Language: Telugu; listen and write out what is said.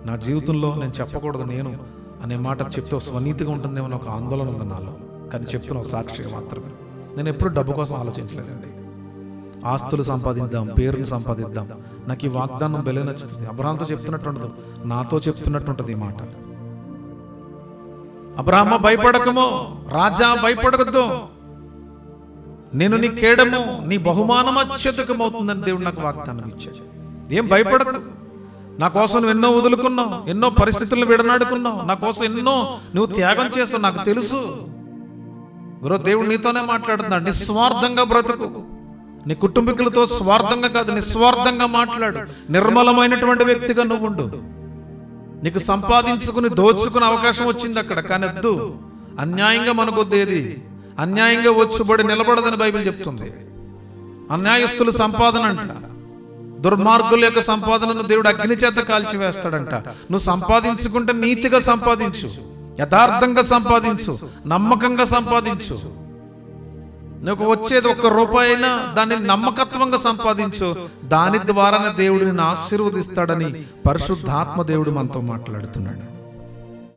నా జీవితంలో నేను చెప్పకూడదు నేను అనే మాట చెప్తే స్వనీతిగా ఉంటుందేమో ఒక ఆందోళన ఉంది నాలో. కానీ చెప్తున్నా ఒక సాక్షిగా మాత్రమే. నేను ఎప్పుడు డబ్బు కోసం ఆలోచించలేదండి. ఆస్తులు సంపాదిద్దాం, పేరును సంపాదిద్దాం. నాకు ఈ వాగ్దానం బెలే నచ్చుతుంది. అబ్రహాంతో చెప్తున్నట్టు ఉండదు, నాతో చెప్తున్నట్టు ఉంటుంది ఈ మాట. అబ్రహామా భయపడకము, రాజా భయపడకద్దు, నేను నీ కేడము, నీ బహుమానం అత్యధికమవుతుందని దేవుడు నాకు వాగ్దానం ఇచ్చాడు. ఏం భయపడకు, నా కోసం నువ్వు ఎన్నో వదులుకున్నావు, ఎన్నో పరిస్థితులను విడనాడుకున్నావు, నా కోసం ఎన్నో నువ్వు త్యాగం చేస్తావు, నాకు తెలుసు. గురు దేవుడు నీతోనే మాట్లాడుతున్నాడు. నిస్వార్థంగా బ్రతుకు, నీ కుటుంబీకులతో స్వార్థంగా కాదు, నిస్వార్థంగా మాట్లాడు. నిర్మలమైనటువంటి వ్యక్తిగా నువ్వు ఉండు. నీకు సంపాదించుకుని దోచుకునే అవకాశం వచ్చింది అక్కడ, కానీ వద్దు. అన్యాయంగా మనకొద్దేది, అన్యాయంగా వచ్చుబడి నిలబడదని బైబిల్ చెప్తుంది. అన్యాయస్తులు సంపాదన అంట, దుర్మార్గుల యొక్క సంపాదనను దేవుడు అగ్ని చేత కాల్చివేస్తాడంట. నువ్వు సంపాదించుకుంటే నీతిగా సంపాదించు, యథార్థంగా సంపాదించు, నమ్మకంగా సంపాదించు. నువ్వు వచ్చేది ₹1 అయినా దాన్ని నమ్మకత్వంగా సంపాదించు. దాని ద్వారానే దేవుడు నిన్ను ఆశీర్వదిస్తాడని పరిశుద్ధాత్మ దేవుడు మనతో మాట్లాడుతున్నాడు.